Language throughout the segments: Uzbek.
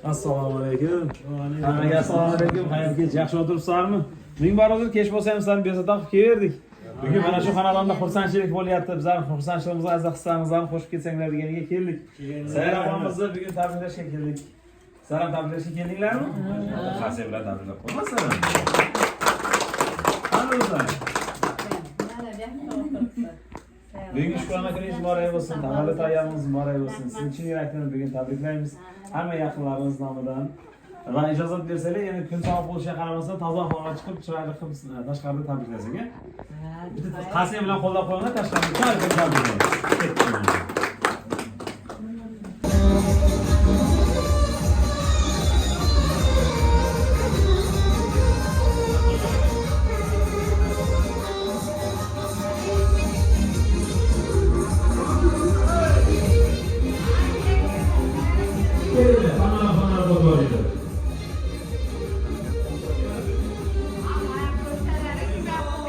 Assalomu alaykum. Hammaga assalomu alaykum. Xayr kech, yaxshi o'tiribsizlarmi? Ming barobar kech bo'lsa ham sizlarni bezovta qilib keldik. Bugun mana shu xonadonda xursandchilik bo'lyapti. Bizlar xursandchiligimizni, aziz qizlarimizlarni qo'shib ketsanglar deganiga keldik. Sayra onamizni bugun tabriklashga keldik. Sizlar ham tabriklashga keldinglarmi? Qancha bilan tabriklab qo'ymasin. Qanday bugungi shukrona kuningiz muborak bo'lsin, tavallud ayyomingiz muborak bo'lsin. Sizni chin yurakdan bugun tabriklaymiz. Hamma yaqinlaringiz nomidan. Va ijozat bersangiz, yana kun sovuq bo'lishiga qaramasdan toza havoga chiqib, chiroyli qilib tashqarida tabriklasak, a? Qasam bilan qo'llab qo'yinglar, tashqarida tabriklaymiz.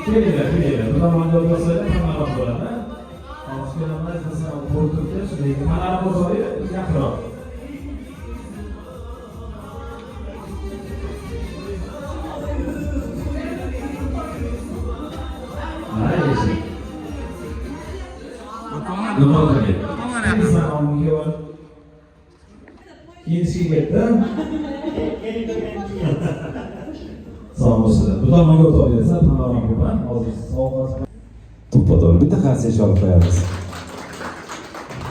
Kelinglar. Bu tomonga o'tsalar, hamma bo'ladi. Hozirgilarni qilsam, qo'rqitib, lekin mana bu joyi yaqinroq. Mayli. Bu tomonga. Kiyinishga ketdim. Sağ olsun. Bu da mango toplayacağız. Tamam ben. Hozir soğuk. To'ppa-to'g'ri bitta xarsiyga olib qo'yamiz.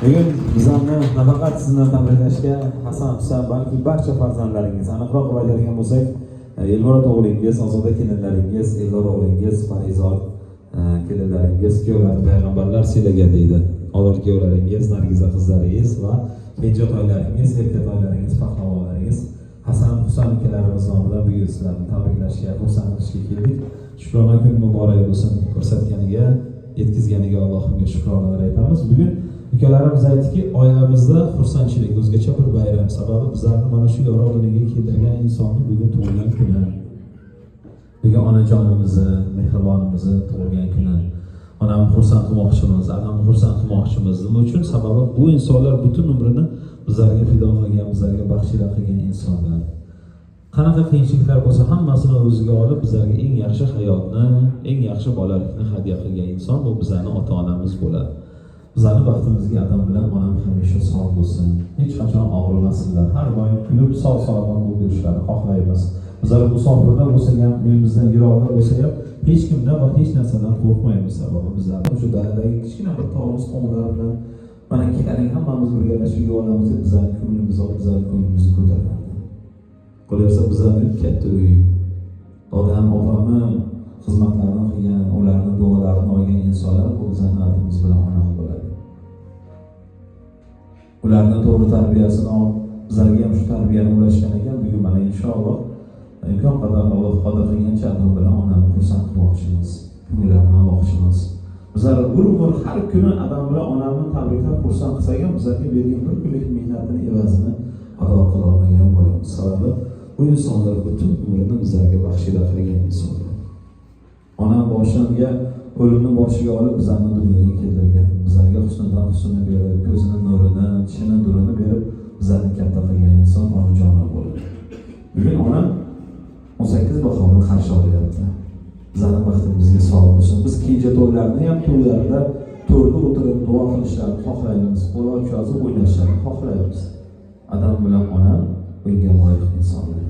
Bugun bizlarni nafaqat sizni tabriklashga Hasan, Husan, balki barcha farzandlaringiz, aniqroq aytadigan bo'lsak, Elmurod o'g'lingiz, Ozoda kelinlaringiz, Eldor o'g'lingiz, Farizor kelinlaringiz, kuyovlar payg'ambarlar siylagan deydi. Olor kuyovlaringiz, Nargiza qizlaringiz va kenjatoylaringiz, erkatoylaringiz, pahlavonlaringiz Hasan, Husan akalarimiz nomidan bugun sizlarni tabriklashga, xursand qilishga keldik. Shukrona kun muborak bo'lsin. Ko'rsatganiga, yetkazganiga Allohimga shukronalar aytamiz. Bugun ukalarimiz aytdiki, oilamizda xursandchilik, o'zgacha bir bayram. Sababi bizlarni mana shu yorug' dunyoga keltirgan insonni bugun tug'ilgan kuni. Bugun onajonimizni, mehribonimizni tug'ilgan kuni. Onamni xursand qilmoqchimiz, onamni xursand qilmoqchimiz. Nima uchun? Sababi bu insonlar butun umrini bizlarga fido qilgan, bizlarga baxshila qilgan insonlar. Qanaqa qiyinchiliklar bo'lsa hammasini o'ziga olib bizlarga eng yaxshi hayotni, eng yaxshi bolalikni hadya qilgan inson bu bizlarning ota-onamiz bo'ladi. Bizlarning baxtimizga adam bilan onam hamisha sog' bo'lsin. Hech qachon og'rimasinlar. Har doim kulib sog'-salomat bo'lib yurishlarini xohlaymiz. Bizlar musofirda bo'lsak ham, uyimizdan yiroqda bo'lsak ham hech kimdan va hech narsadan qo'rqmaymiz. Sababi bizlar shu daladagi kichkina bir tovus qo'ng'illar bilan mana keling hammamiz birgalashib yolamiz deb bizlarning ko'nglimizni ko'taradi. Qo'ysa bizlarning katta uy. Odam opamni xizmatlarini qilgan, ularni duolarini olgan insonlar bu bizning adimiz bilan onam bo'ladi. Ularning to'g'ri tarbiyasini olib, bizlarga ham shu tarbiyani ulashgan ekan, bugun mana inshaalloh imkon qadar Alloh qodir qilgancha adam bilan onamni xursand qilmoqchimiz, ko'nglarini olmoqchimiz. Bizlar bir umr har kuni adam bilan onamni tabriklab xursand qilsak ham bizlarga bergan bir kunlik mehnatini evazini ado qila olmagan bo'lamiz. Sababi bu insonlar butun umrini bizlarga baxshila qilgan insonlar. Onam boshiga o'limni boshiga olib bizlarni dunyoga keltirgan, bizlarga husnidan husnini berib, ko'zini nurini, tishini nurini berib bizlarni katta qilgan inson onajonim bo'ladi. Bugun onam 18 bahorni qarshi olyapti. Bizlarning vaqtimizga sog' bo'lsin. Biz kenja to'ylarni ham to'ylarda to'rda o'tirib duo qilishlarini xohlaymiz. Qo'l yozib o'ynashlarini xohlaymiz. Adam bilan onam bunga loyiq insonlar.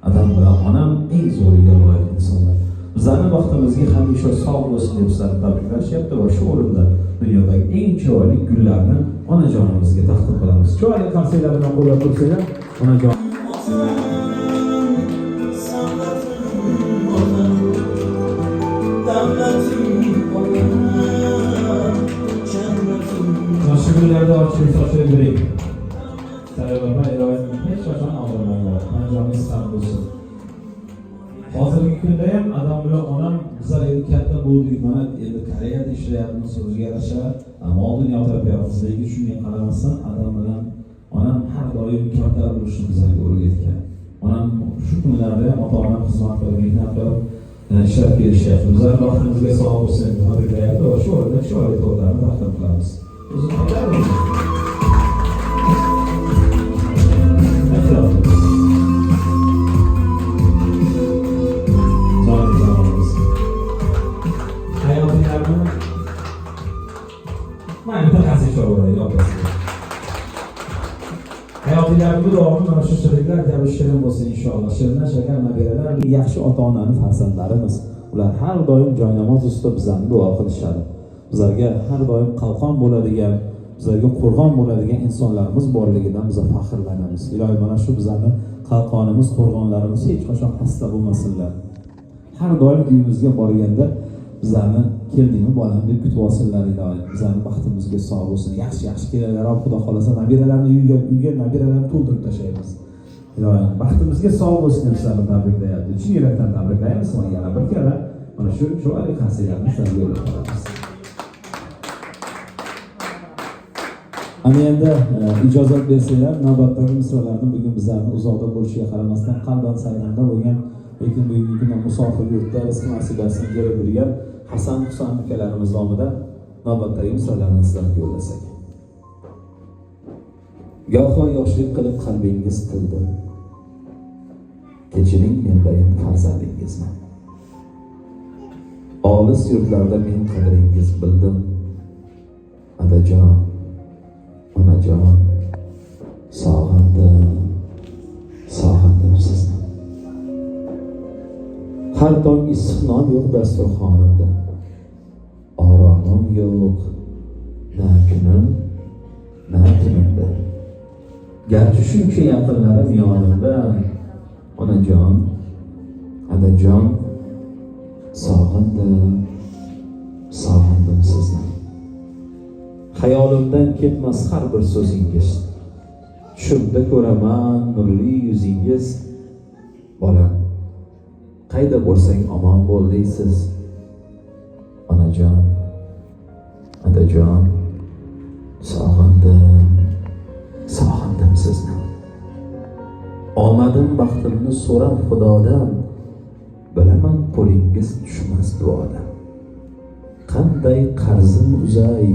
Adam bilan onam eng zo'riga loyiq insonlar. Bizlarning vaqtimizga hamisha sog' bo'lsin deb sizlarni tabriklashyapti va shu o'rinda dunyodagi eng chiroyli gullarni onajonimizga taqdim qilamiz. Chiroyli qarsiylar bilan qo'llab tursangiz, onajon Yaxshi kunlarda ochib sochib bering. Sababi iloyim hech qachon og'irmaylar. Anjomingiz sog' bo'lsin. Hozirgi kunda ham adam bilan onam bizlar endi katta bo'ldik. Mana endi Koreyada ishlayapmiz, o'ziga yarasha ammo dunyo tarbiyamiz. Lekin shunga qaramasdan adam bilan onam har doim katta bo'lishni bizlarga o'rgatgan. Onam shu kunlarda ham ota-onam xizmat qilib, mehnat qilib ishlab kelishyapti. Bizlar vaqtimizga sog' bo'lsin, tabriklayapti va shu o'rinda chiroyli to'ylarni taqdim qilamiz. O'zim Farzandlarning duosi mana shu shirinlar kabi shirin bo'lsin inshaalloh. Shirinlar shakar nabiralar yaxshi ota-onaning farzandlarimiz. Ular har doim joynamoz ustida bizlarni duo qilishadi. Bizlarga har doim qalqon bo'ladigan, bizlarga qo'rg'on bo'ladigan insonlarimiz borligidan biz faxrlanamiz. Ilohi mana shu bizlarning qalqonimiz, qo'rg'onlarimiz hech qachon xasta bo'lmasinlar. Har doim uyimizga borganda bizlarni keldingmi bolam deb kutib olsinlar ilohi. Bizlarning baxtimizga sog' bo'lsin. Yaxshi kelalar, Xudo xolasa nabiralarni uyga nabiralarni to'ldirib tashlaymiz. Ilohi baxtimizga sog' bo'lsin deb sizlarni tabriklayapti. Chin yurakdan tabriklaymiz. Yana bir karra mana shu chiroyli qasidalarni sizlarga yo'llab qo'yamiz. Ana endi ijozat bersanglar, navbatdagi misralarni bugun bizlarni uzoqda bo'lishiga qaramasdan qalban sayranda bo'lgan, lekin bugungi kunda musofir yurtda rizq nasibasini berib yurgan Hasan Husan ukalarimiz nomidan navbatdagi misralarni sizlarga yo'llasak. Goho yoshlik qilib qalbingiz tildi. Kechiring mendayin farzandingizni. Olis yurtlarda men qadringiz bildim. Adajon, onajon, sog'indim sizni. Har tong issiq non yo'q dasturxonimda. Oromim yo'q, na kunim, na tunimda. Garchi shuncha yaqinlarim yonimda. Onajon, adajon, sog'indim sizni. Hayolimdan ketmas har bir so'zingiz. Tushimda ko'raman nurli yuzingiz. Bolam, qayda bo'lsang omon bo'l deysiz. Onajon, adajon, sog'indim sizni. Omadim baxtimni so'rab Xudodan. Bilaman qo'lingiz tushmas duodan. Qanday qarzim uzay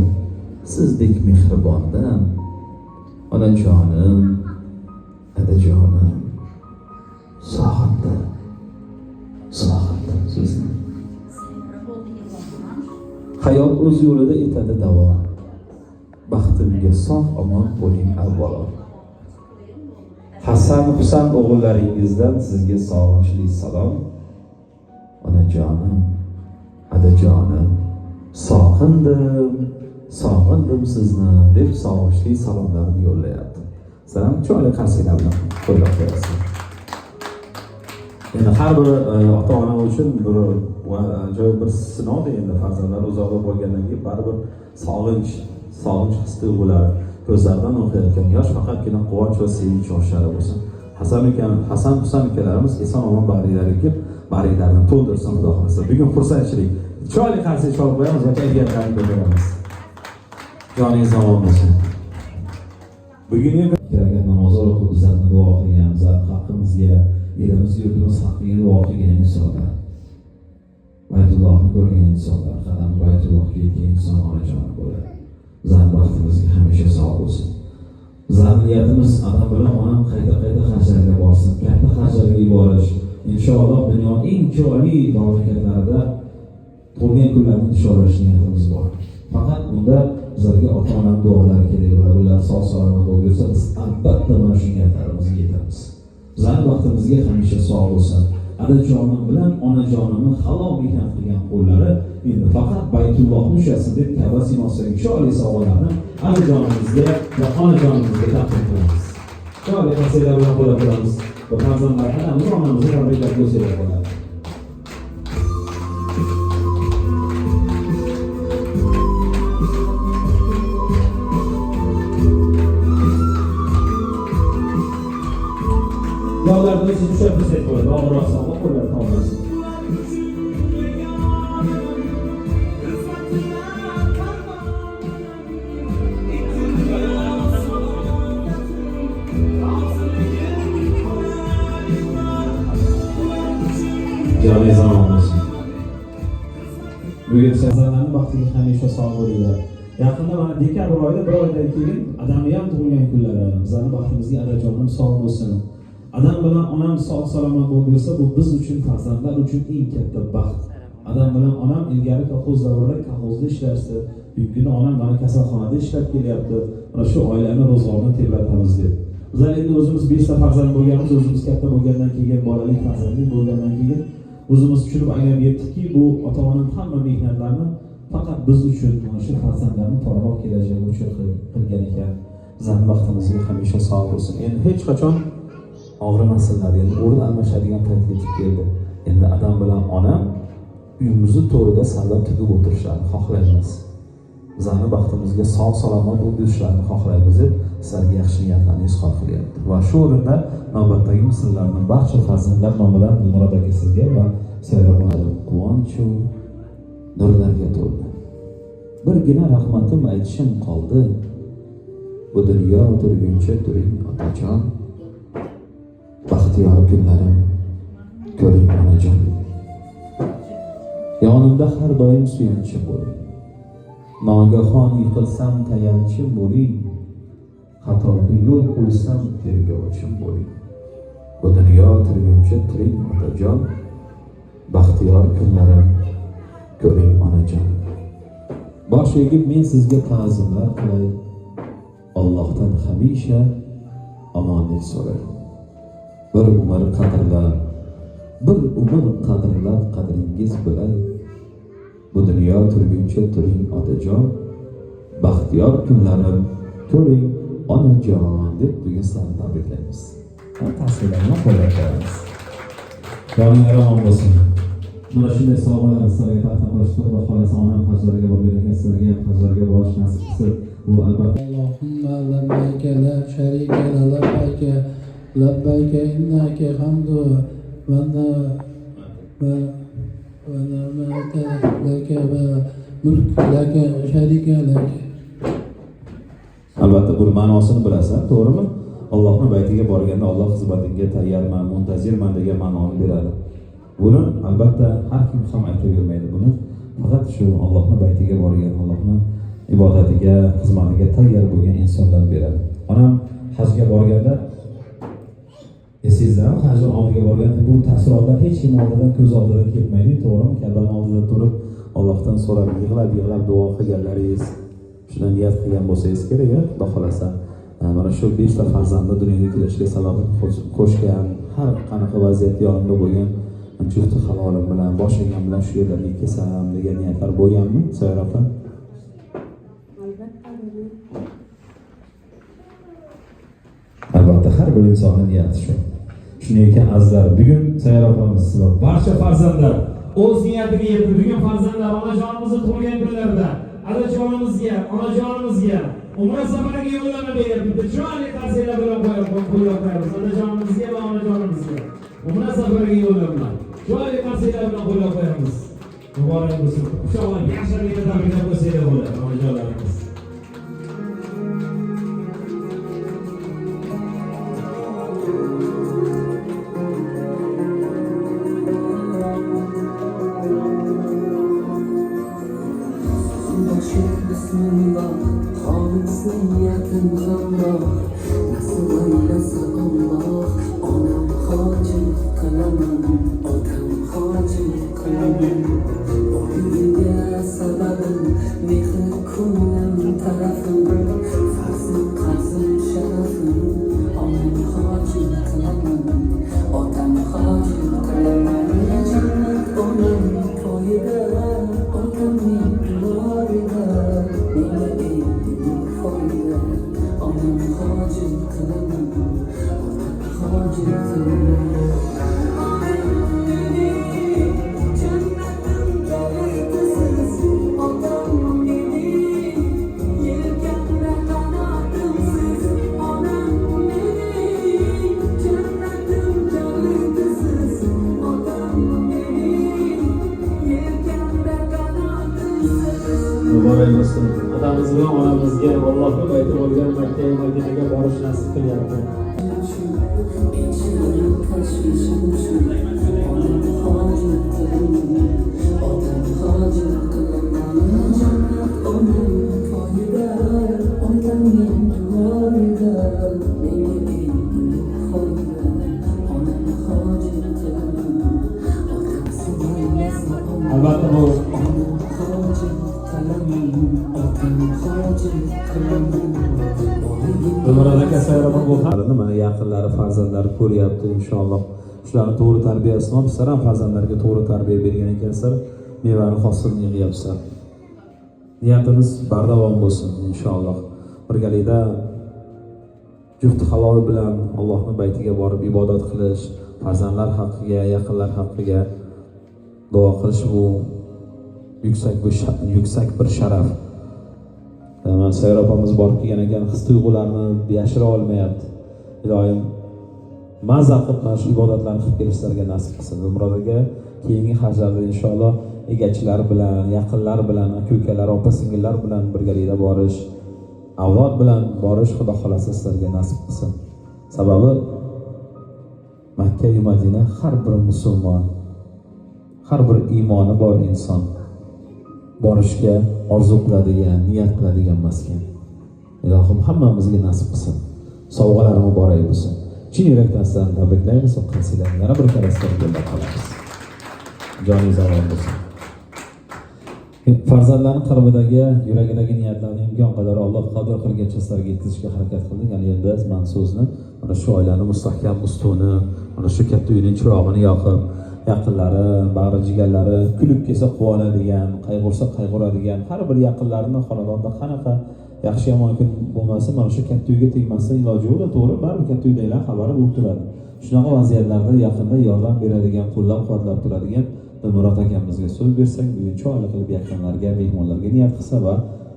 sizdek mehribondan. Onajonim, adajonim, sog'indim sizni. Hayot o'z yo'lida etadi davom. Baxtimga sog' omon bo'ling avvalo. Hasan Husan o'g'illaringizdan sizga sog'inchli salom. Onajonim, adajonim, sog'indim sizni deb sog'inchli salomlarni yo'llayapti. Sizlar chiroyli qasida bilan qo'llab qo'yasiz. Endi har bir ota-ona uchun bir sinov endi farzandlar uzoqda bo'lgandan keyin baribir sog'inch his-tuyg'ulari ko'zlaridan oqayotgan yosh faqatgina quvonch va sevinch yoshlari bo'lsin. Hasan Husan ukalarimiz eson omon bag'rilariga kelib, bag'rilarni to'ldirsin Xudo xolasa. Bugun xursandchilik. Chiroyli qasida chalib qo'yamiz va kayfiyatlarni ko'taramiz. Joningiz omon bo'lsin. Bugungi kiragan namozlar o'qib bizlarni duo qilgan, bizlarning haqqimizga, elimiz yurtimiz haqqiga duo qilgan insonlar. Baytullohni ko'rgan insonlar, qadam Baytullohga yetgan inson onajon bo'ladi. Bizlarning baxtimizga hamisha sog' bo'lsin. Bizlarning niyatimiz adam bilan onam qayta hajlarga borsin, katta hajlarga yuborish. Inshaalloh dunyoning eng chiroyli mamlakatlarida tug'ilgan kunlarni nishonlash niyatimiz bor. Faqat unda bizlarga ota-onam duolari kerak bo'ladi. Ular sog' salomat bo'lib yursa, biz albatta mana shu niyatlarimizga yetamiz. Bizlarning vaqtimizga hamisha sog' bo'lsin. Adajonim bilan onajonimni halol mehnat qilgan qo'llari endi faqat Baytullohni ushlasin deb Ka'ba sinosidagi chiroyli sovg'alarni adajonimizga va onajonimizga taqdim qilamiz. Chiroyli qasidalar bilan qo'llab qolamiz. Va farzandlarni onamizni tabriklab ko'rsatib qolamiz. Yollarda siz düşersek böyle, doğru aslanla koylar kalmasın. Cami zaman olmasın. Bugün sezonlarning vaqtiga hamisha sog' bo'linglar. Yaqinda mana dekabr oyida bir oydan keyin adamning ham tug'ilgan kunlari. Bizlarning vaqtimizga adajonim sog' bo'lsin. Adam bilan onam sog' salomat bo'lib yursa, bu biz uchun, farzandlar uchun eng katta baxt. Adam bilan onam ilgari kolxoz davrida kolxozda ishlardi. Bugun onam mana kasalxonada ishlab kelyapti. Mana shu oilani ro'zg'orini tebratamiz deb. Bizlar endi o'zimiz 5 ta farzand bo'lganmiz, o'zimiz katta bo'lgandan keyin bolalik farzandlik bo'lgandan keyin o'zimiz tushunib anglab yetdikki, bu ota-onaning hamma mehnatlarini faqat biz uchun, mana shu farzandlarni to'g'riroq kelajagi uchun qilgan ekan. Bizning vaqtimizga hamisha sog' bo'lsin. Endi hech qachon og'rimasinlar. Endi o'rin almashadigan payt yetib keldi. Endi adam bilan onam uyimizni to'rida sallab tugib o'tirishlarini xohlaymiz. Bizning vaqtimizga sog' salomat bo'lib yurishlarini xohlaymiz deb sizlarga yaxshi niyatlarni izhor qilyapti. Va shu o'rinda navbatdagi misollarni barcha farzandlar nomidan Dilmurod aka sizga va sayyorlarga quvonchu nurlarga to'ldi. Birgina rahmatim aytishim qoldi. Bu dunyo turguncha turing otajon. Baxtiyor kunlarim ko'ring onajon. Yonimda har doim suyanchim bo'ling. Nogahon yiqilsam tayanchim bo'ling. Xatoga yo'l qo'ysam tergovchim bo'ling. Bu dunyo turguncha turing otajon. Baxtiyor kunlarim ko'ring onajon. Bosh egib men sizga ta'zimlar qilay. Allohdan hamisha omonlik so'ray. Bir umr qadrlab qadringiz bilay. Bu dunyo turguncha turing otajon. Baxtiyor kunlarim ko'ring onajon deb bugun sizlarni tabriklaymiz. Tavsiyalarni qo'llaymiz. Joningiz omon bo'lsin. Mana shunday sovg'alar sizlarga taqdim qilishdi va xolos onam hajlariga borgan ekan, sizlarga ham hajlarga borish nasib qilsin. Bu albatta Allohumma labbayka la sharika la labbayka labbayka innaka hamdu va ni'matu laka va mulk laka sharika laka. Albatta bu ma'nosini bilasan, to'g'rimi? Allohning baytiga borganda Alloh xizmatingga tayyorman, muntazirman degan ma'noni beradi. Buni albatta har kim ham aytavermaydi buni. Faqat shu Allohning baytiga borgan, Allohning ibodatiga, xizmatiga tayyor bo'lgan insonlar beradi. Onam hajga borganda esingizda haj oldiga borganda bu taassurotlar hech kim oldidan ko'z oldidan ketmaydi, to'g'rimi? Ka'baning oldida turib Allohdan so'rab yig'lab duo qilganlaringiz, shuna niyat qilgan bo'lsangiz kerak, Xudo xolasa. Mana shu 5 ta farzandni dunyoga kelishga sabab qo'shgan, har qanaqa vaziyat yonimda bo'lgan jufti halolim bilan, boshligim bilan shu yerlarga kelsam degan niyatlar bo'lganmi, Sayyor opa? Albatta har bir insonning niyati shu. Shuning uchun azizlar, bugun Sayyor opamiz va barcha farzandlar o'z niyatiga yetdi. Bugun farzandlar onajonimizni tug'ilgan kunlarida adajonimizga, onajonimizga umra safariga yo'llanma beribdi. Chiroyli tavsiyalar bilan qo'yib-qo'yamiz. Onajonimizga va onajonimizga umra safariga yo'llanma. Chiroyli tavsiyalar bilan qo'yib-qo'yamiz. Muborak bo'lsin. Inshaalloh yaxshilikni tabriklab qo'ysanglar bo'ladi, onajonlarimiz. Bismillah, xolis niyatim hamroh, nasib aylasa Alloh, onam hojim qilaman, otam hojim qilaman. Boyligiga sababim, mehr ko'nglim tarafim, farzim qarzim sharafim, onam hojim qilaman, otam hojim qilaman. Jannat onam poyida, otamning yorida. Muborak bo'lsin. Otamiz bilan onamizga Allohning bayti bo'lgan Makka-i Madinaga borish nasib qilyapti. Albatta bu Dumrad aka sayrama bo'lgan. Mana yaqinlari, farzandlari ko'ryapti inshaalloh. Shularni to'g'ri tarbiyasini olib, sizlar ham farzandlarga to'g'ri tarbiya bergan ekansizlar. Mevani hosilini yig'yapsizlar. Niyatimiz bardavom bo'lsin inshaalloh. Birgalikda juft halol bilan Allohning baytiga borib ibodat qilish, farzandlar haqqiga, yaqinlar haqqiga duo qilish bu yuksak bir sharaf. Mana Sayyor opamiz borib kelgan ekan, his-tuyg'ularni yashira olmayapti. Iloyim mazza qilib mana shu ibodatlarni qilib kelishlarga nasib qilsin. Murod aka keyingi hajlarda inshaalloh egachilar bilan, yaqinlar bilan, aka-ukalar, opa-singillar bilan birgalikda borish, avlod bilan borish Xudo xolasa sizlarga nasib qilsin. Sababi Makka va Madina har bir musulmon, har bir iymoni bor inson borishga orzu qiladigan, niyat qiladigan maskan. Ilohim hammamizga nasib qilsin. Sovg'alar muborak bo'lsin. Chin yurakdan sizlarni tabriklaymiz, qilsizlar yana bir karra sizlarga yo'llab qolamiz. Joningiz omon bo'lsin. Farzandlarning qalbidagi, yuragidagi niyatlarni imkon qadar Alloh qodir qilgancha sizlarga yetkazishga harakat qildik. Ya'ni endi men so'zni mana shu oilani mustahkam ustuni, mana shu katta uyning chirog'ini yoqib, yaqinlari, bag'ri jigarlari kulib kelsa quvonadigan, qayg'ursa qayg'uradigan har bir yaqinlarini xonadonda qanaqa yaxshi yomon kun bo'lmasa, mana shu katta uyga tegmasa iloji yo'q, to'g'ri, baribir katta uydagilar xabari bo'lib turadi. Shunaqa vaziyatlarda yaqinda yordam beradigan, qo'llab-quvvatlab turadigan Murod akamizga so'z bersak, bugun chiroyli qilib yaqinlarga, mehmonlarga niyat qilsa va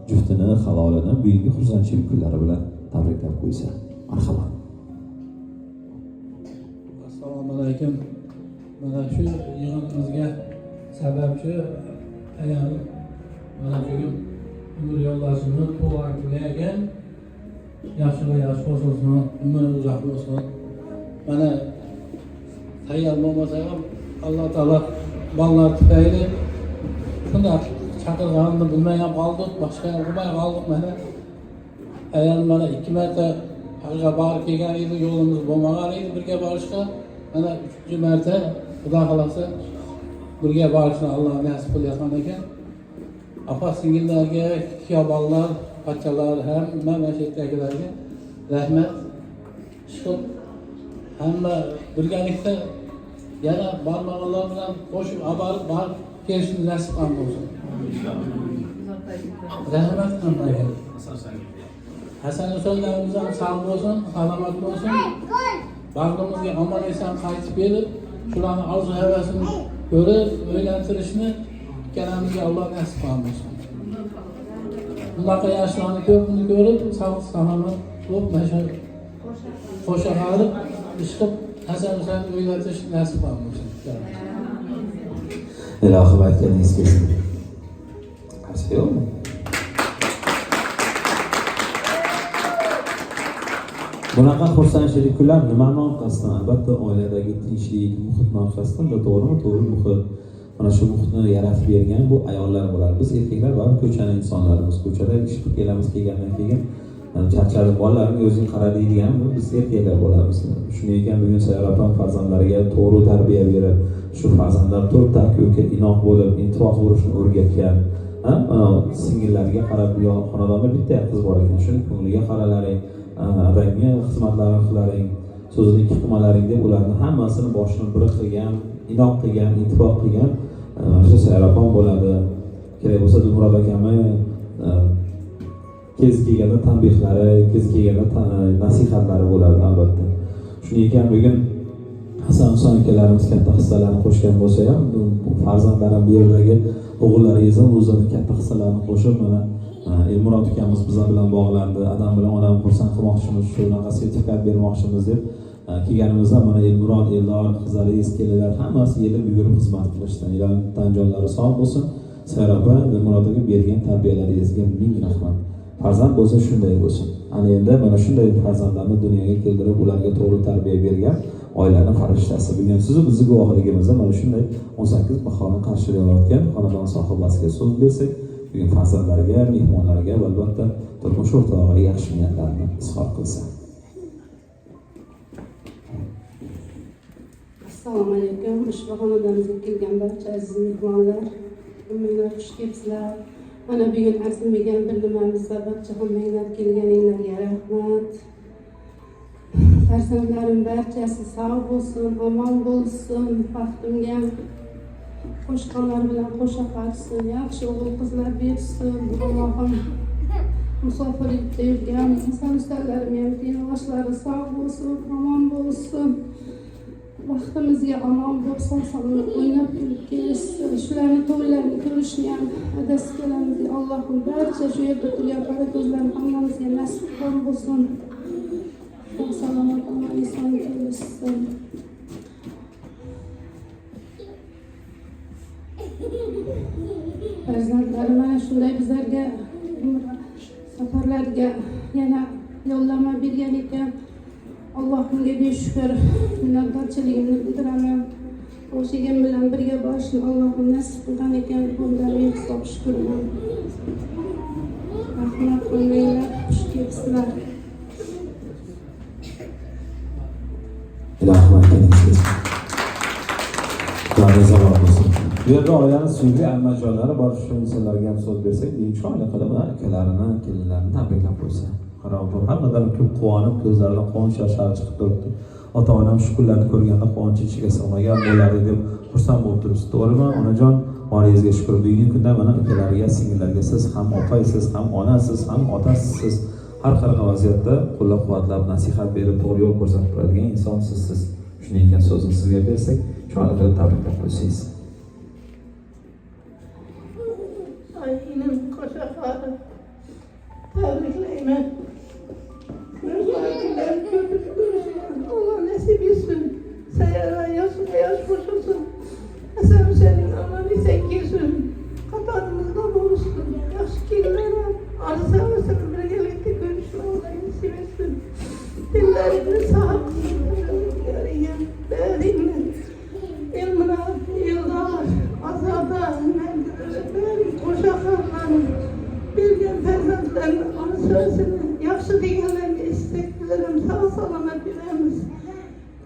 juftini, halolini bugungi xursandchilik kunlari bilan tabriklab qo'ysa. Marhamat. Assalomu alaykum. Mana shu yig'inimizga sababchi ayol mana bugun umr yo'ldoshini tug'an kuniga yaxshi va yaxshi bo'lsin, umri uzoq bo'lsin. Mana tayyor bo'lmasa ham Alloh taolo bolalar tufayli shunday chaqirganini bilmay ham qoldik, boshqa qilmay qoldik. Mana ayol mana 2 marta hajga borib kelgan edi, yo'limiz bo'lmagan edi birga borishga. Mana 3-chi marta Xudo xolasa birga borishni Alloh nasib qilayotgan ekan. Opa-singillarga, bolalar, bachchalar hamma masjiddagilarga rahmat. Shu hamma birgalikda yana barmoqlar bilan qo'shib olib borib kelishni nasib ham bo'lsin. Rahmat hammaga. Hasan Husaynlarimiz ham sog' bo'lsin, salomat bo'lsin. Bag'rimizga omon eson qaytib kelib, shularni orzu-havasini ko'rib, o'ylantirishni ikkalamizga Alloh nasib qilsin. Bunaqa yoshlarni ko'pini ko'rib, sog' salomat bo'lib, mana qo'sha qolib, ish qilib Hasan Husayn o'ylatish nasib qilsin. Ilohim aytganingiz kelsin. Qarshi yo'qmi? Bunaqa xursandchilik kunlar nimani orqasidan? Albatta oiladagi tinchlik, muhitni orqasidan, to'g'rimi? To'g'ri muhit. Mana shu muhitni yaratib bergan bu ayollar bo'ladi. Biz erkaklar baribir ko'chani insonlarimiz. Ko'chada ish qilib kelamiz, kelgandan keyin charchadi, bolalarimga o'zing qara deydigan biz erkaklar bo'lamiz. Shunday ekan bugun Sayyor opam farzandlariga to'g'ri tarbiya berib, shu farzandlar to'rtta aka-uka inoq bo'lib, intifoq urishni o'rgatgan. Singillariga qarab, yo xonadonda bitta qiz bor ekan, shuni ko'ngliga qaralaring, adangga xizmatlarini qilaring, so'zini ikki qilmalaring deb ularni hammasini boshini bir qilgan, inoq qilgan, intifoq qilgan shu Sayyor opam bo'ladi. Kerak bo'lsa Murod akami kez kelganda tanbehlari, kez kelganda nasihatlari bo'ladi albatta. Shunday ekan bugun Hasan Husayn akalarimiz katta hissalarni qo'shgan bo'lsa ham, farzandlarim bu yerdagi o'g'illaringiz ham o'zlarining katta hissalarini qo'shib, mana Elmurod ukamiz bizlar bilan bog'landi. Adam bilan onam xursand qilmoqchimiz, shunaqa sertifikat bermoqchimiz deb kelganimizda mana Elmurod, Eldor, qizlaringiz, kelinlar hammasi yelib yugurib xizmat qilishdi. Ilohim tanjonlari sog' bo'lsin. Sayyor opa, Elmurodga bergan tarbiyalaringizga ming rahmat. Farzand bo'lsa shunday bo'lsin. Ana endi mana shunday farzandlarni dunyoga keltirib, ularga to'g'ri tarbiya bergan oilaning farishtasi. Bugun siz bizni guvohligimizda mana shunday 18 bahoni qarshilayotgan xonadon sohibasiga so'z bersak, bugun farzandlarga, mehmonlarga va albatta turmush o'rtog'iga yaxshi niyatlarni izhor qilsa. Assalomu alaykum. Ushbu xonadonimizga kelgan barcha aziz mehmonlar, hammanglar xush kelibsizlar. Mana bugun arzimagan bir nimamizda barcha hammanglar kelganinglarga rahmat. farzandlarim barchasi sog' bo'lsin, omon bo'lsin, baxtimga qo'shqanlar bilan qo'sha qolsin, yaxshi o'g'il qizlar bersin. Allohim musofirlikda yurgan inson-ustalarim ham yo'lashlari sog' bo'lsin, omon bo'lsin. Vaqtimizga omon bo'lsin, salomat o'ynab kulib kelishsin. Shularni to'ylarini ko'rishni ham adasi kelamiz. Allohim barcha shu yerda turgan qora ko'zlarni hammamizga nasib bo'lsin. Salomat omon inson kelishsin. Farzandlarim mana shunday bizlarga safarlarga yana yo'llama bergan ekan. Allohimga beshukr minnatdorchiligimni bildiraman. O'shigim bilan birga borishni Allohim nasib qilgan ekan. Bundan men hisob shukurman. Rahmat qilinglar, xush kelibsizlar. Ilohim aytganingiz Xudoga savob bo'lsin. Bu yerda oilani suyukli ammajonlari bor, shu insonlarga ham so'z bersak, chiroyli qilib akalarini, kelinlarini tabriklab qo'ysa. Qarab, hammadan ko'p quvonib, ko'zlaridan quvonch yoshlari chiqib turibdi. Ota-onam shu kunlarni ko'rganda quvonchi ichiga sig'magan bo'lardi deb xursand bo'lib turibsiz. To'g'rimi, onajon? Oriyangizga shukr. Bugungi kunda mana akalariga, singillarga siz ham opaysiz, ham onasiz, ham otasiz. Har qanaqa vaziyatda qo'llab-quvvatlab, nasihat berib, to'g'ri yo'l ko'rsatib turadigan insonsiz siz. Shuning ekan so'zni sizga bersak, chiroyli qilib tabriklab qo'ysangiz. Ayının koşakları tebrikleyin. Gözlerden köpük görüşün. Allah nasip etsin. Sayara yaşın yaş koşulsun. Sen senin amanı sekirsin. Katarımızda buluşsun. Yaş kirlere arıza mısın? Birlikte görüşme olayı nasip etsin. Dillerini sahip yarayın. Değerinle. İlmına, yıllar, azada, koşaklarının bilgen ferzentlerin onun sözünü yaxşı degenlerini isteklerim sağ salamet bilemiz.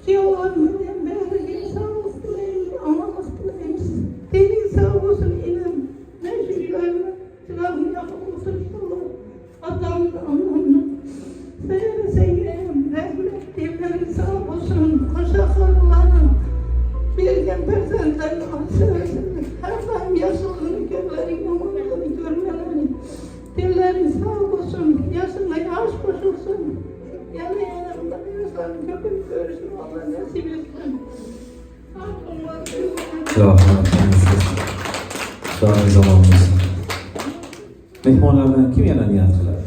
Ki olanların beri sağlık dileyimiz, amanlık dileyimiz. Dinin sağ olsun ilim. Mecburilerine silahını yakıp olsun inşallah. Adamın anlamını. Seyre seyyem, rahmet dillerin sağ olsun. Koşaklarının bilgen ferzentlerin onun sözünü her daim yaşadığını gözlerin amanlığını görmelerini. Dillerin sağ olsun, yaşına yaş koşulsun. Yani yanımda yaşların köpük görürsün, Allah nasip etsin. Xudoga zamonimiz. Mehmonlardan kim yana niyat qiladi?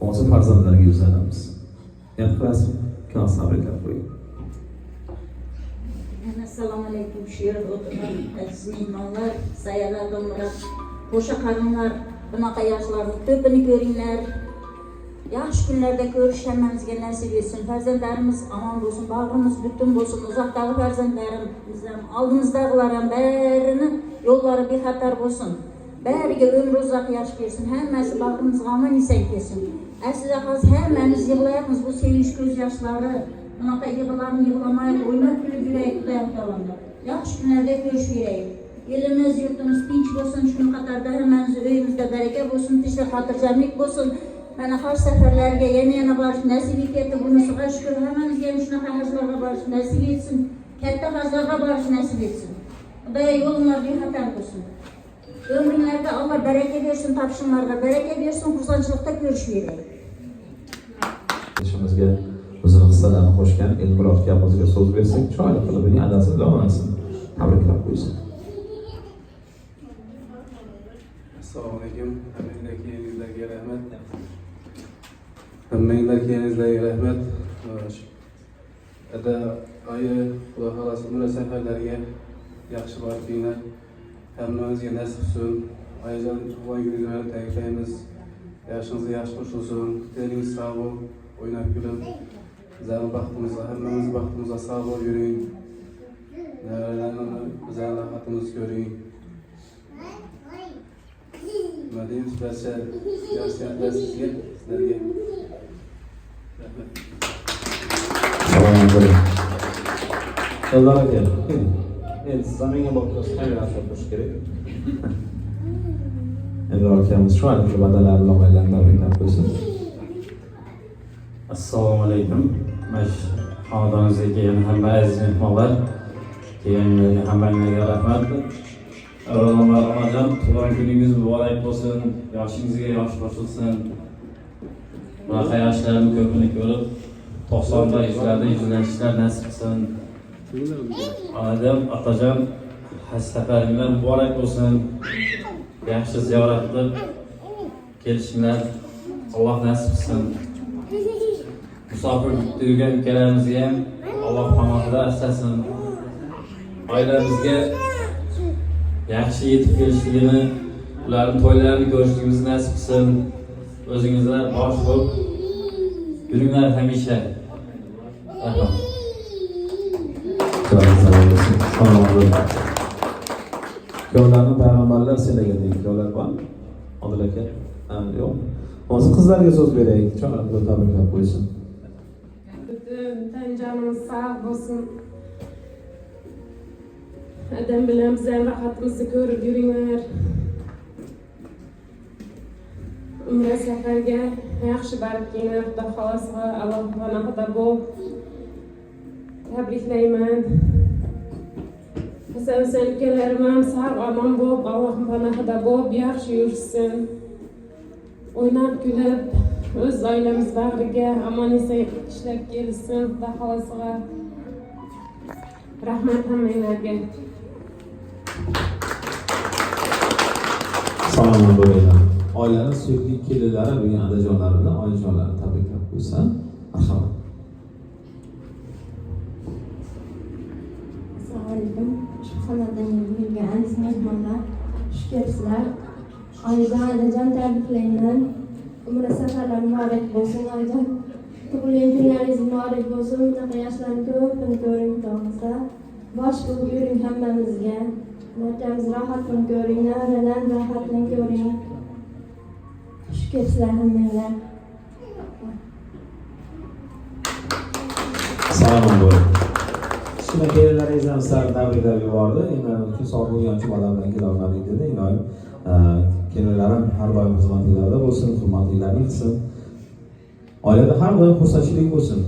Bo'lmasa farzandlarga yuzlanamiz. Niyat qilasizmi? Kan tabriklab qo'ying. Assalomu alaykum. Shu yerda o'tirgan aziz mehmonlar, sayyalar, do'mlar, qo'sha qarinlar, bunaqa yoshlarni ko'pini ko'ringlar. Yaxshi kunlarda ko'rish hammamizga nasib etsin. Farzandlarimiz omon bo'lsin, bag'rimiz butun bo'lsin. Uzoqdagi farzandlarimiz ham, oldimizdagilar ham barini yo'llari bexatar bo'lsin. Bariga umr uzoq yosh bersin. Hammasi bag'rimizga omon eson kelsin. Aslida hozir hammamiz yig'layapmiz bu sevinch ko'z yoshlari. Bunaqa yig'larni yig'lamaylik, o'ynab kulib yuraylik, Xudoga taologa. Yaxshi kunlarda ko'rishib yuraylik. Elimiz, yurtimiz tinch bo'lsin, shuni qatorda hammamiz uyimizda baraka bo'lsin, tinchlik, xotirjamlik bo'lsin. Mana haj safarlariga yana borish nasib etdi. Bunisiga shukr, hammamizga ham shunaqa hajlarga borish nasib etsin. Katta hajlarga borish nasib etsin. Xudoyo yo'linglar bexatar bo'lsin. Ömrünlərdə Allah baraka bersin, topishinglarga baraka bersin, xursandchilikda ko'rishib yuraylik. İşimizga o'zini hissalarini qo'shgan Elmurod akamizga so'z bersak, chiroyli qilib uning adasi bilan onasini tabriklab qo'ysin. Assalomu alaykum. Hammangizlarga rahmat. Hammangizlarga rahmat. Ada oyi Xudo xolasi umr safarlariga yaxshi boribinglar. Hammamizga nasib qilsin. Oyijon, tug'ilgan kuningizni tabriklaymiz. Yoshingiz yaxshi qo'shilsin. Dilingiz sog' bo'l, o'ynab kulib. Bizlarning baxtimizga, hammamiz baxtimizga sog' bo'lib yuring. Bizlarning rahatimizni ko'ring. Nima deymiz, barcha yaxshiliklar sizlarga. Rahmat. Salom alaykum. Alloh aka. Endi siz menga boqasiz, qanday narsa qilish kerak? Endi akamiz shu qilib adalari bilan tabriklab qo'ysin. Assalomu alaykum. Mash xonadoningizga kelgan hamma aziz mehmonlar, kelganlarga hammanglarga rahmat. Avvalambor onajon, tug'ilgan kuningiz muborak bo'lsin, yoshingizga yosh qo'shilsin. Bunaqa yoshlarni ko'pini ko'rib, 90 yoshlarda yuzlanishlar nasib qilsin. Onajon, otajon, haj safaringlar muborak bo'lsin. Yaxshi ziyorat qilib kelishinglar Alloh nasib qilsin. Musofir yurgan ukalarimizga ham Alloh panohida asrasin. Oilamizga yaxshi yetib kelishligini, ularning to'ylarini ko'rishimizni nasib qilsin. O'zingizlar bosh bo'lib yuringlar hamisha. Rahmat. Kuyovlarni payg'ambarlar selaga deydi. Kuyovlar bor. Odil aka. Yo'q. Hozir qizlarga so'z beraylik. Cho'nqib tabriklab qo'ysin. Bütün tan canımız sağ olsun. Adam bilen bizden rahatımızı görüp yürünger. Umre seferge yaxşı barıp gelin. Xudo xolasa Alloh panohida bo'l. Tabrikleyman. Sen ukalarim sağ omon bo'lib, Alloh panohida bo'lib, yaxshi yursin. O'ynab kulib, o'z oilamiz bag'riga omon eson ishlab kelsin. Xudo xolasa. Rahmat hammanglarga. Salom bo'linglar. Oilaning suyukli kelinlari bo'lgan onajonlarini, onajonlarini tabriklab qo'ysan. Marhamat. Assalomu alaykum. Shu xonadonga kelgan aziz mehmonlar, xush kelibsizlar. Oyijon, onajon tabriklayman. Umra safarlar muborak bo'lsin. Oyijon, tug'ilgan kunlaringiz muborak bo'lsin. Bunaqa yoshlarni ko'pini ko'ring, Xudo xohlasa. Bosh bo'lib yuring hammamizga. Barchamiz rohatini ko'ring, navradan rohatini ko'ring. Xush kelibsizlar hammanglar. Salom bo'ling. Shuna kelinlaringiz ham sizlarni tabriklab yubordi. Endi kun sog' bo'lgan jumalar bilan kela olmadik dedi. Iloyim kelinlarim har doim xizmatinglarda bo'lsin, hurmatinglarni qilsin. Oilada har doim xursandchilik bo'lsin.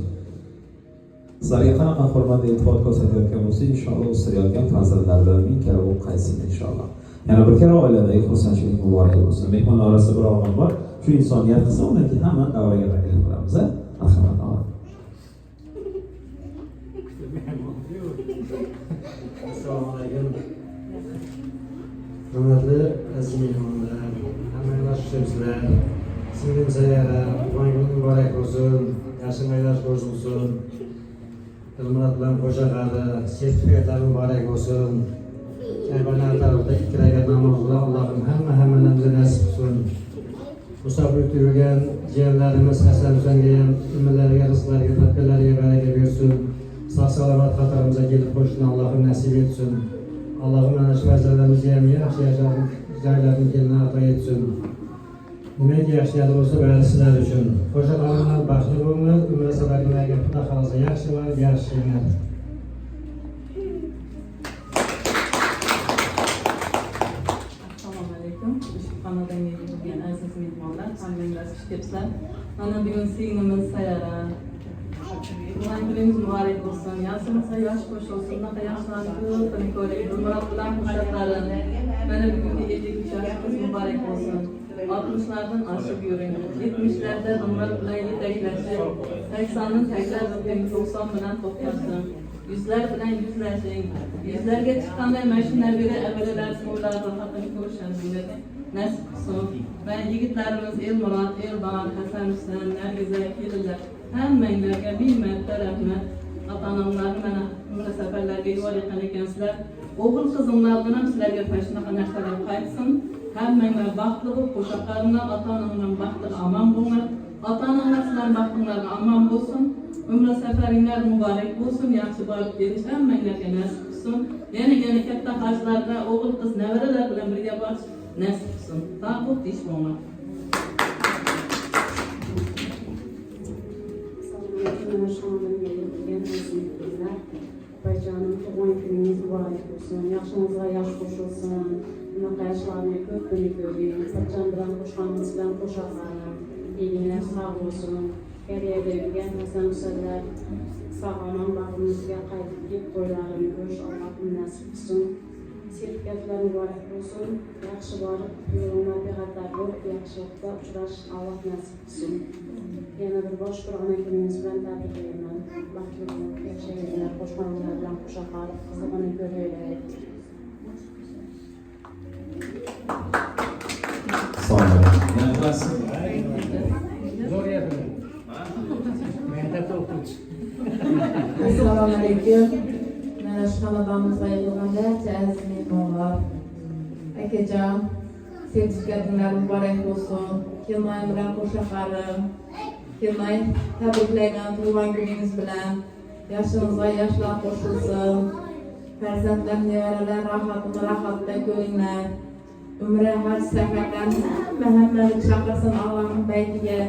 Sizlarga qanaqa hurmat va e'tibor ko'rsatayotgan bo'lsa, inshaalloh o'stirayotgan farzandlardan ming karra bo'lib qaytsin inshaalloh. Yana bir karra oiladagi xursandchilik muborak bo'lsin. Mehmon orasida bir o'g'il bor. Shu insoniyat qilsa, undan keyin hamma davraga taklif qilamiz. Marhamat. Assalomu alaykum. Hurmatli aziz mehmonlar, hammanglar xush kelibsizlar. Singlim Sayyara, tug'ilgan kun muborak bo'lsin, yaxshi maylash bo'lsin. Ilmurat bilan qo'shaqadi, sertifikatlar muborak bo'lsin. Kaybalar tarafida 2 rakat namozlar Allohim hamma-hammamizga nasib qilsin. Musofir yurgan jiyanlarimiz Hasan Husanga ham umrlariga, rizqlariga, taqdirlariga baraka bersin. Sağ-salomat xatorimizga kelib qo'shishni Allohim nasib etsin. Allohim mana shu farzandlarimizga ham yaxshi joylarni kelini ato etsin. Nimaga yaxshi bo'lsa, bari sizlar uchun. Qo'shaqarinlar baxtli bo'linglar, umra safarlariga Xudo xolasa yaxshi va yaxshi bo'linglar. Assalomu alaykum. Shu xonadonga kelgan aziz mehmonlar, hammanglar xush kelibsizlar. Mana bugun singlimiz Sayara tug'ilgan kuningiz muborak bo'lsin. Yoshimizga yosh qo'shilsin. Bunaqa yoshlarni ko'pini ko'ring. Umrat bilan qo'shaqarin. Mana bugungi 53 yoshimiz muborak bo'lsin. 60'lardan aşıp yuring. 70'lerde umrat bilan yetaklashib, 80'ni taklab o'tgan, 90 bilan to'xtasin. Yuzlar bilan yuzlashing. Yuzlarga chiqqanda mana shu nabira avliyolar suvlar rohatini ko'rishingiz nasib qilsin. Va yigitlarimiz Elmurod, Elbahor, Hasan Husan, Nargiza, kelinlar hammanglarga ming marta rahmat. Ota-onalarni mana umra safarlarga yuborgan ekansizlar. O'g'il qizimlar bilan sizlarga shunaqa narsalar qaytsin. Hammanglar baxtli bo'lib, qo'shaqaringlar, ota-onalar baxtli omon bo'linglar. Ota-onalar sizlar baxtinglarga omon bo'lsin. Umra safaringlar muborak bo'lsin. Yaxshi borib kelish hammanglarga nasib qilsin. Yana katta hajlarda o'g'il qiz nevaralar bilan birga borish nasib qilsin. Taqob ish bo'linglar. Bacanım tug'ilgan kuningiz muborak bo'lsin. Yoshingizga yosh qo'shilsin. Bunaqa yoshlarni ko'pini ko'ring. Qachon bilan qo'shganimiz bilan qo'shaqarin. Elinglar sog' bo'lsin. Koreyada yurgan Hasan Husanlar sağlamam bağımızga qaytib kelib to'ylarini ko'rish Allohim nasib qilsin. Sertifikatlar muborak bo'lsin. Yaxshi borib, yo'linglar bexatar bo'lib, yaxshilikda uchrash Alloh nasib qilsin. Yana bir bosh bir ona kuningiz bilan tabriklayman. Baxtli yashayinglar, qo'shqonlar bilan qo'sha qolib, qizig'ini ko'ringlar. Sağ olun. Yana bilasizmi? Zo'r gapirdi. Maktabda o'qituvchi. Assalomu alaykum. Mana shu xonadonimizga yig'ilgan barcha aziz mehmonlar, akajon, sertifikatinglar muborak bo'lsin. Kelmay bilan qo'sha qarim, kelmay tabriklayman tug'ilgan kuningiz bilan. Yoshingizga yoshlar qo'shilsin. Farzandlar, nevaralar rohatda ko'ringlar. Umri haj safardan hammani chaqirsin Allohning baytiga.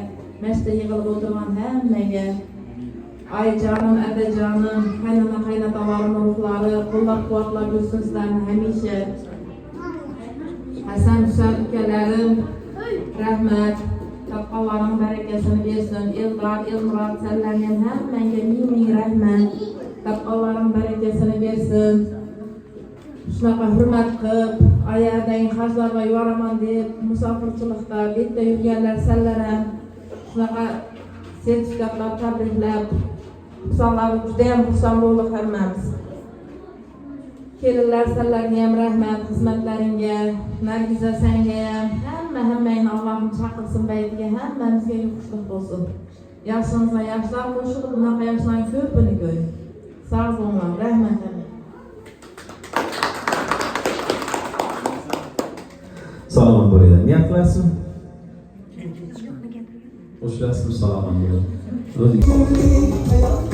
Mashta yig'ilib o'tirgan hammaga. Ayjonim, adajonim, qaynotalarim ruhlari qo'llab-quvvatlab yursin sizlarni hamisha. Hasan Husan ukalarim, rahmat. Taqvolaring barakasini bersin. Elmurod sizlarga hammaga ming rahmat. Taqvolaring barakasini bersin. Shunaqa hurmat qilib, oyadagi hajlarga yuboraman deb musofirchilikda betda yurganlar sizlar ham shunaqa sertifikatlar tabriklab, sizlar juda ham xursand bo'ldik hammamiz. Kelinlar sizlarga ham rahmat, xizmatlaringga, Nargiza senga ham hammangni Allohim chaqirsin baytiga, hammamizga xushlik bo'lsin. Yoshingizga yoshlar qo'shilib, bunaqa yoshlarning ko'pini ko'ring. Sog' bo'linglar, rahmat. Salomat bo'linglar. Niyat qilasizmi? Qo'shilasizmi salomat bo'lib?